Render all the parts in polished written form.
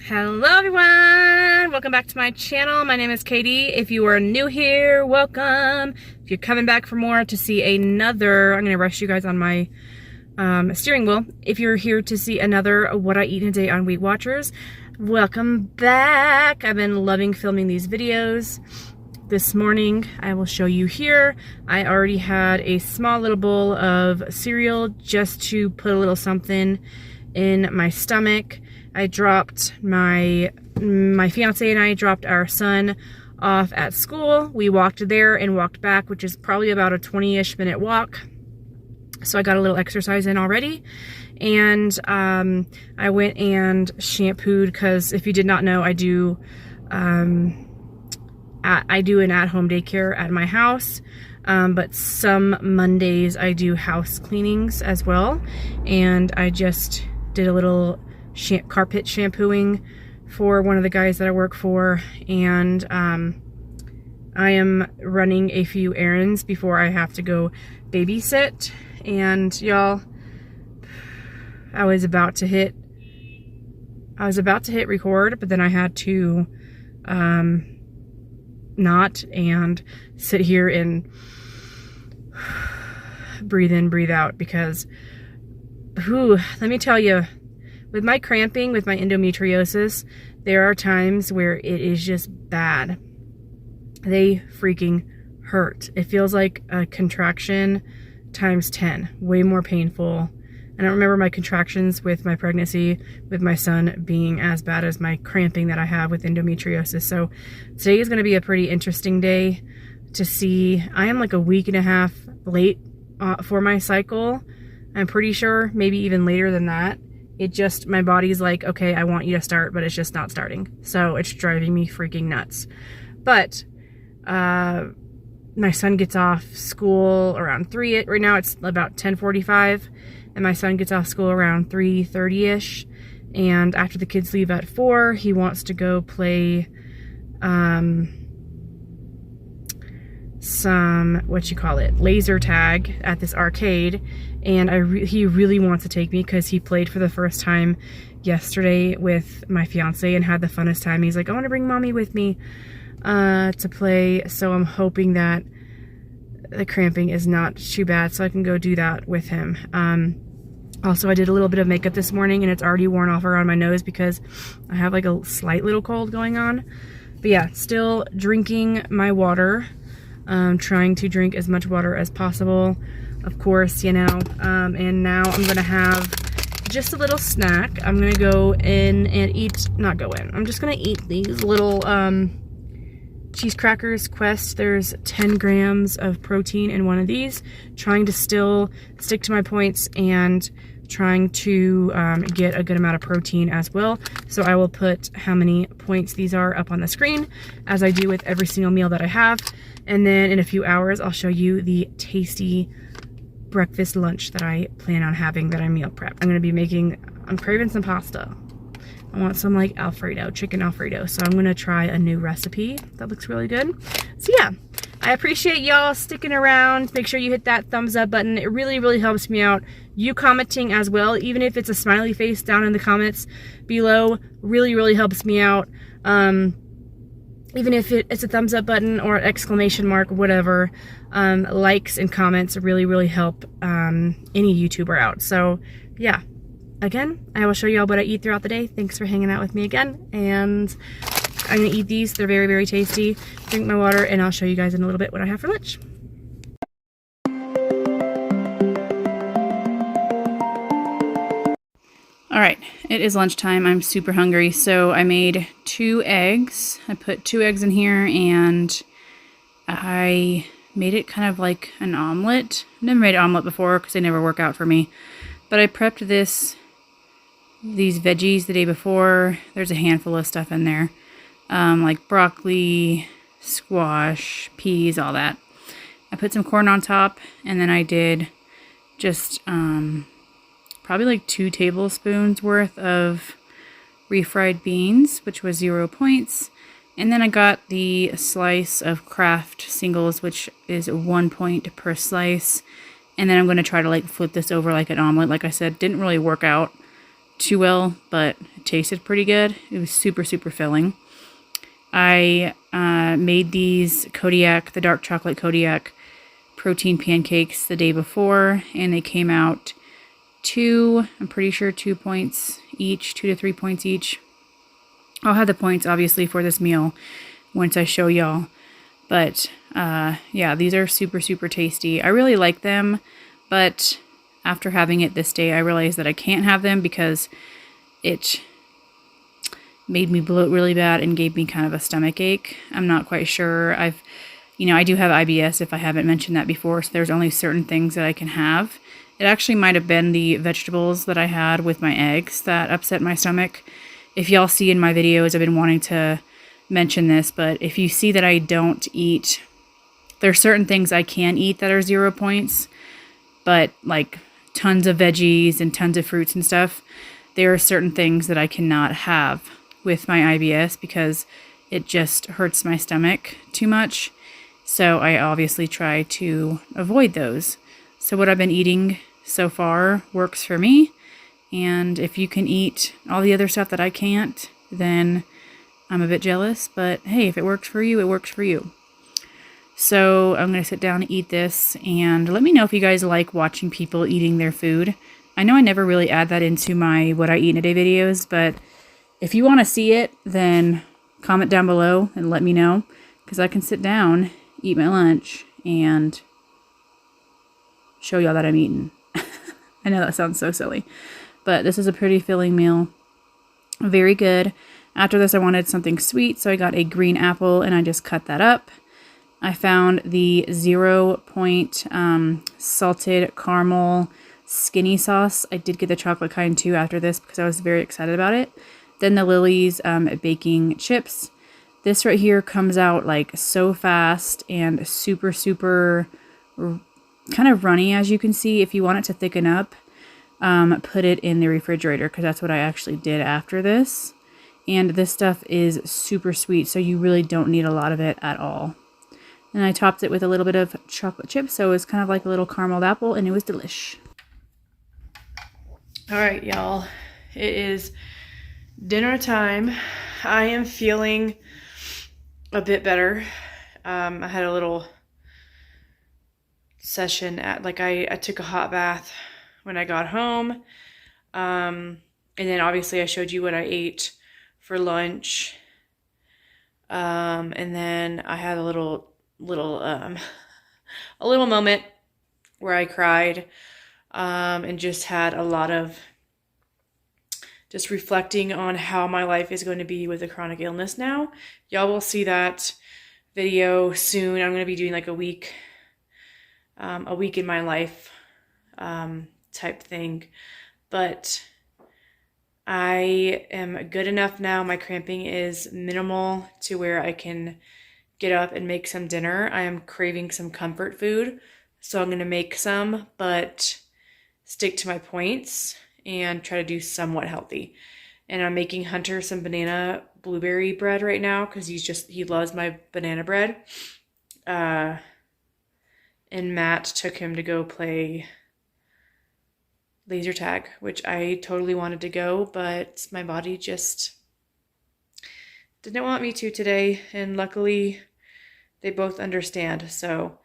Hello everyone! Welcome back to my channel. My name is Katie. If you are new here, welcome. If you're coming back for more to see another, I'm going to rush you guys on my steering wheel. If you're here to see another What I Eat in a Day on Weight Watchers, welcome back. I've been loving filming these videos. This morning, I will show you here. I already had a small little bowl of cereal just to put a little something in my stomach. I dropped my fiance and I dropped our son off at school. We walked there and walked back, which is probably about a 20-ish minute walk. So I got a little exercise in already. And I went and shampooed because if you did not know, I do an at-home daycare at my house. But some Mondays I do house cleanings as well. And I just did a little carpet shampooing for one of the guys that I work for, and I am running a few errands before I have to go babysit. And y'all, I was about to hit record, but then I had to not and sit here and breathe in, breathe out, because let me tell you, with my cramping, with my endometriosis, there are times where it is just bad. They freaking hurt. It feels like a contraction times 10, way more painful. I don't remember my contractions with my pregnancy, with my son, being as bad as my cramping that I have with endometriosis. So today is going to be a pretty interesting day to see. I am like a week and a half late for my cycle. I'm pretty sure, maybe even later than that. It just, my body's like, okay, I want you to start, but it's just not starting. So it's driving me freaking nuts. But my son gets off school around 3. Right now it's about 10:45, and my son gets off school around 3:30-ish. And after the kids leave at 4, he wants to go play some, laser tag at this arcade. And he really wants to take me because he played for the first time yesterday with my fiance and had the funnest time. He's like, I want to bring mommy with me to play. So I'm hoping that the cramping is not too bad so I can go do that with him. Also, I did a little bit of makeup this morning and it's already worn off around my nose because I have like a slight little cold going on. But yeah, still drinking my water. Trying to drink as much water as possible, of course, you know. And now I'm gonna have just a little snack. I'm gonna go in and I'm just gonna eat these little cheese crackers Quest. There's 10 grams of protein in one of these. Trying to still stick to my points and trying to get a good amount of protein as well. So I will put how many points these are up on the screen, as I do with every single meal that I have. And then in a few hours, I'll show you the tasty breakfast lunch that I plan on having, that I meal prep. I'm craving some pasta. I want some like Alfredo, chicken Alfredo. So I'm gonna try a new recipe that looks really good. So yeah, I appreciate y'all sticking around. Make sure you hit that thumbs up button. It really, really helps me out. You commenting as well, even if it's a smiley face down in the comments below, really, really helps me out. Even if it's a thumbs up button or an exclamation mark, whatever, likes and comments really, really help any YouTuber out. So yeah, again, I will show you all what I eat throughout the day. Thanks for hanging out with me again. And I'm gonna eat these. They're very, very tasty. Drink my water, and I'll show you guys in a little bit what I have for lunch. All right, it is lunchtime. I'm super hungry, so I made 2 eggs. I put 2 eggs in here, and I made it kind of like an omelet. I've never made an omelet before because they never work out for me. But I prepped these veggies the day before. There's a handful of stuff in there, like broccoli, squash, peas, all that. I put some corn on top, and then I did just probably like 2 tablespoons worth of refried beans, which was 0 points. And then I got the slice of Kraft singles, which is 1 point per slice. And then I'm going to try to like flip this over like an omelet. Like I said, didn't really work out too well, but it tasted pretty good. It was super, super filling. I made these Kodiak, the dark chocolate Kodiak protein pancakes the day before, and they came out I'm pretty sure 2 points each, 2 to 3 points each. I'll have the points obviously for this meal once I show y'all. But yeah, these are super, super tasty. I really like them, but after having it this day, I realized that I can't have them because it made me bloat really bad and gave me kind of a stomach ache. I'm not quite sure. I do have IBS, if I haven't mentioned that before, so there's only certain things that I can have. It actually might have been the vegetables that I had with my eggs that upset my stomach. If y'all see in my videos, I've been wanting to mention this, but if you see that I don't eat, there's certain things I can eat that are 0 points, but like tons of veggies and tons of fruits and stuff, there are certain things that I cannot have with my IBS because it just hurts my stomach too much. So I obviously try to avoid those. So what I've been eating so far works for me. And if you can eat all the other stuff that I can't, then I'm a bit jealous. But hey, if it works for you, it works for you. So I'm going to sit down and eat this. And let me know if you guys like watching people eating their food. I know I never really add that into my what I eat in a day videos, but if you want to see it, then comment down below and let me know. Because I can sit down, eat my lunch, and show y'all that I'm eating. I know that sounds so silly, but this is a pretty filling meal. Very good. After this, I wanted something sweet, so I got a green apple and I just cut that up. I found the 0 point salted caramel skinny sauce. I did get the chocolate kind too after this because I was very excited about it. Then the Lily's baking chips. This right here comes out like so fast and super, super kind of runny, as you can see. If you want it to thicken up, put it in the refrigerator, because that's what I actually did after this. And this stuff is super sweet, so you really don't need a lot of it at all. And I topped it with a little bit of chocolate chips, so it was kind of like a little carameled apple, and it was delish. All right, y'all, it is dinner time. I am feeling a bit better. I had a little session at, like, I took a hot bath when I got home. And then obviously I showed you what I ate for lunch. And then I had a little moment where I cried, and just had a lot of just reflecting on how my life is going to be with a chronic illness now. Y'all will see that video soon. I'm going to be doing like a week in my life type thing. But I am good enough now. My cramping is minimal to where I can get up and make some dinner. I am craving some comfort food, so I'm going to make some, but stick to my points and try to do somewhat healthy. And I'm making Hunter some banana blueberry bread right now because he loves my banana bread. And Matt took him to go play laser tag, which I totally wanted to go, but my body just didn't want me to today. And luckily they both understand. So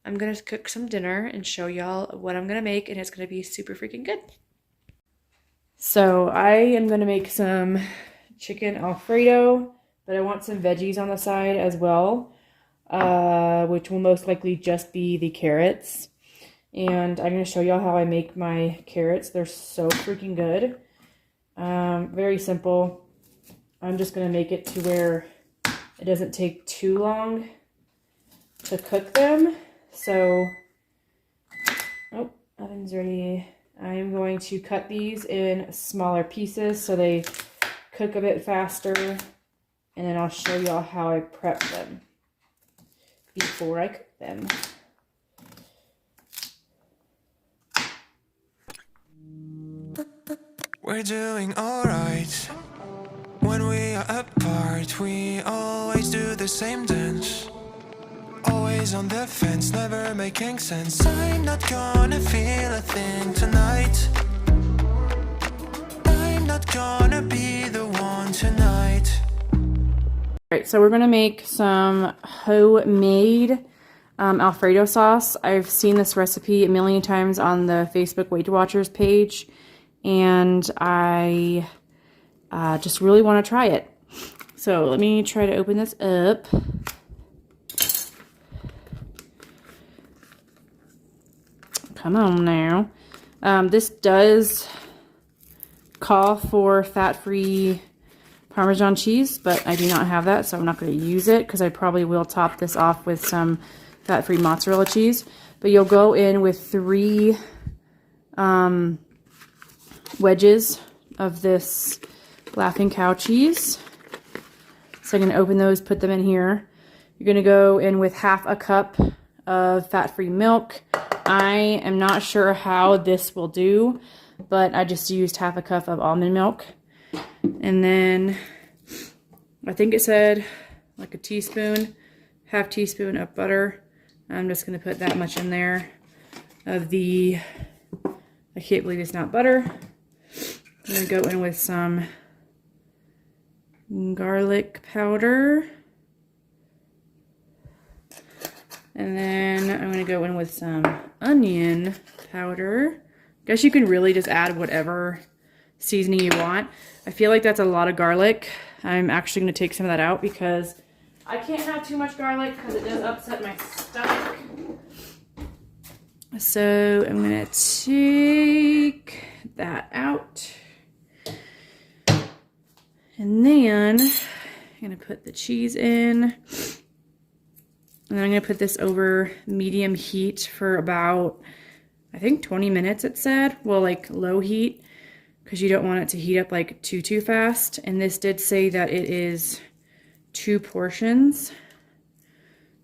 I'm going to cook some dinner and show y'all what I'm going to make, and it's going to be super freaking good. So I am going to make some chicken Alfredo, but I want some veggies on the side as well, which will most likely just be the carrots. And I'm going to show y'all how I make my carrots. They're so freaking good. Very simple. I'm just going to make it to where it doesn't take too long to cook them. So, oven's ready. I am going to cut these in smaller pieces so they cook a bit faster. And then I'll show y'all how I prep them before I cook them. We're doing alright. When we are apart, we always do the same dance. Always on the fence, never making sense. I'm not gonna feel a thing tonight. I'm not gonna be the one tonight. Alright, so we're gonna make some homemade Alfredo sauce. I've seen this recipe a million times on the Facebook Weight Watchers page, and I just really want to try it. So let me try to open this up. Come on now. This does call for fat-free Parmesan cheese, but I do not have that, so I'm not going to use it because I probably will top this off with some fat-free mozzarella cheese. But you'll go in with 3 wedges of this Laughing Cow cheese. So I'm going to open those, put them in here. You're going to go in with 1/2 cup of fat-free milk. I am not sure how this will do, but I just used 1/2 cup of almond milk. And then I think it said like a teaspoon, 1/2 teaspoon of butter. I'm just going to put that much in there of the, I can't believe it's not butter. I'm going to go in with some garlic powder. And then I'm going to go in with some onion powder. I guess you can really just add whatever seasoning you want. I feel like that's a lot of garlic. I'm actually going to take some of that out because I can't have too much garlic because it does upset my stomach. So I'm going to take that out. And then I'm going to put the cheese in. And then I'm going to put this over medium heat for about, I think 20 minutes it said. Well, like low heat, because you don't want it to heat up like too fast. And this did say that it is 2 portions.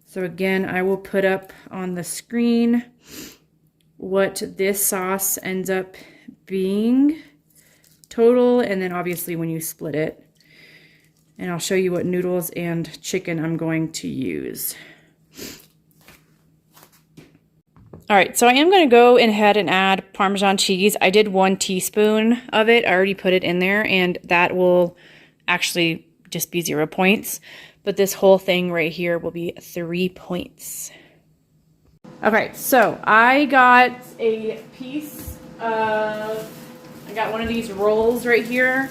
So again, I will put up on the screen what this sauce ends up being total, and then obviously when you split it. And I'll show you what noodles and chicken I'm going to use. Alright, so I am going to go ahead and add Parmesan cheese. I did 1 teaspoon of it. I already put it in there, and that will actually just be 0 points. But this whole thing right here will be 3 points. Okay, so I got a piece of, I got one of these rolls right here.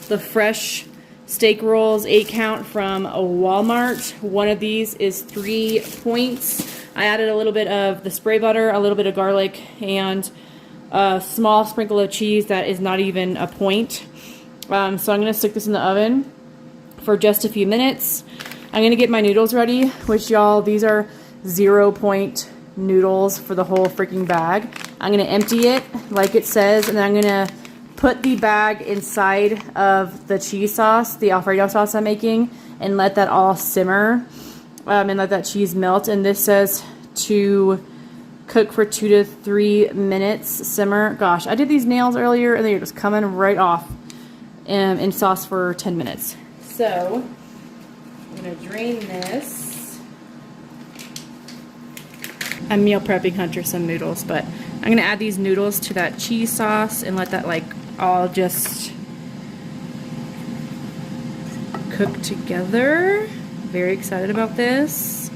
The fresh steak rolls, 8 count from Walmart. One of these is 3 points. I added a little bit of the spray butter, a little bit of garlic, and a small sprinkle of cheese that is not even a point. So I'm going to stick this in the oven for just a few minutes. I'm going to get my noodles ready, which y'all, these are 0 point noodles for the whole freaking bag. I'm going to empty it like it says, and then I'm going to put the bag inside of the cheese sauce, the Alfredo sauce I'm making, and let that all simmer. And let that cheese melt. And this says to cook for 2 to 3 minutes, simmer. Gosh, I did these nails earlier and they're just coming right off in sauce for 10 minutes. So I'm gonna drain this. I'm meal prepping Hunter some noodles, but I'm gonna add these noodles to that cheese sauce and let that like all just cook together. Very excited about this.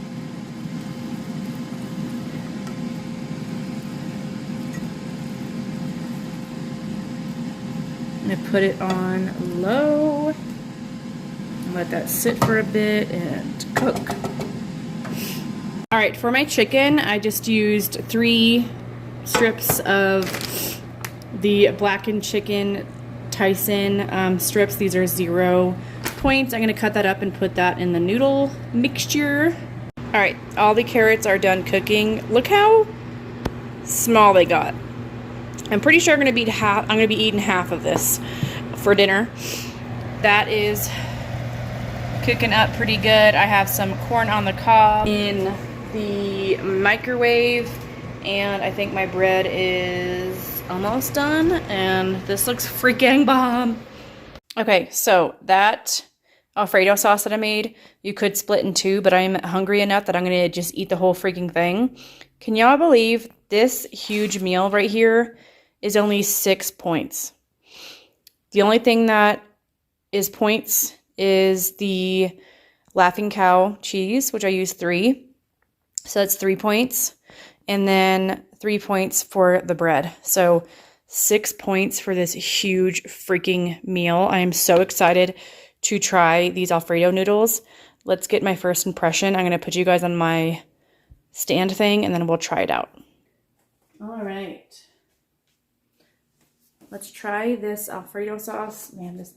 I'm going to put it on low and let that sit for a bit and cook. Alright, for my chicken, I just used 3 strips of the blackened chicken Tyson strips. These are 0 points. I'm going to cut that up and put that in the noodle mixture. Alright, all the carrots are done cooking. Look how small they got. I'm pretty sure I'm going to be eating half of this for dinner. That is cooking up pretty good. I have some corn on the cob in the microwave, and I think my bread is almost done, and this looks freaking bomb. Okay, so that Alfredo sauce that I made, you could split in 2, but I'm hungry enough that I'm going to just eat the whole freaking thing. Can y'all believe this huge meal right here is only 6 points? The only thing that is points is the Laughing Cow cheese, which I use 3. So that's 3 points. And then 3 points for the bread. So 6 points for this huge freaking meal. I am so excited to try these Alfredo noodles. Let's get my first impression. I'm going to put you guys on my stand thing and then we'll try it out. All right. Let's try this Alfredo sauce. Man, this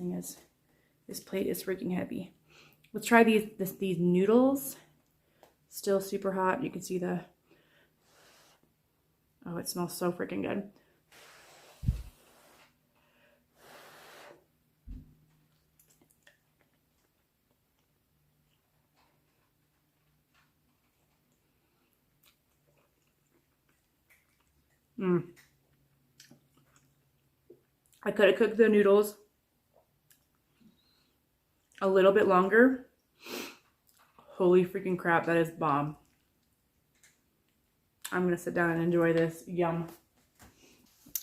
plate is freaking heavy. Let's try these noodles. Still super hot. You can see oh, it smells so freaking good. I could have cooked the noodles a little bit longer. Holy freaking crap, that is bomb. I'm gonna sit down and enjoy this. Yum.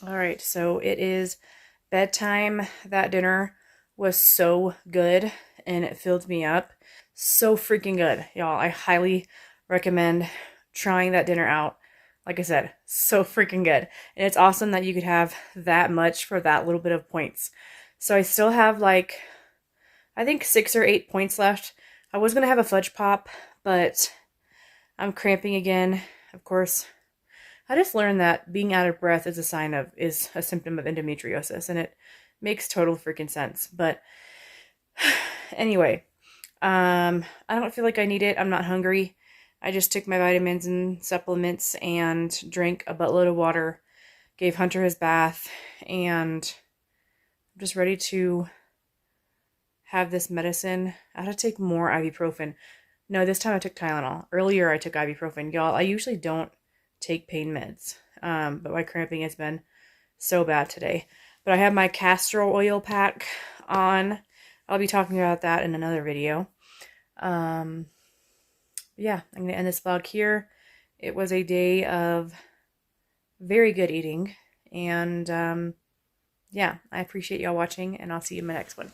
All right, so it is bedtime. That dinner was so good and it filled me up. So freaking good, y'all. I highly recommend trying that dinner out. Like I said, so freaking good. And it's awesome that you could have that much for that little bit of points. So I still have like, I think 6 or 8 points left. I was going to have a fudge pop, but I'm cramping again. Of course, I just learned that being out of breath is a symptom of endometriosis, and it makes total freaking sense. But anyway, I don't feel like I need it. I'm not hungry. I just took my vitamins and supplements and drank a buttload of water, gave Hunter his bath, and I'm just ready to have this medicine. I had to take more ibuprofen. No, this time I took Tylenol. Earlier I took ibuprofen. Y'all, I usually don't take pain meds, but my cramping has been so bad today. But I have my castor oil pack on. I'll be talking about that in another video. Yeah, I'm going to end this vlog here. It was a day of very good eating. And yeah, I appreciate y'all watching, and I'll see you in my next one.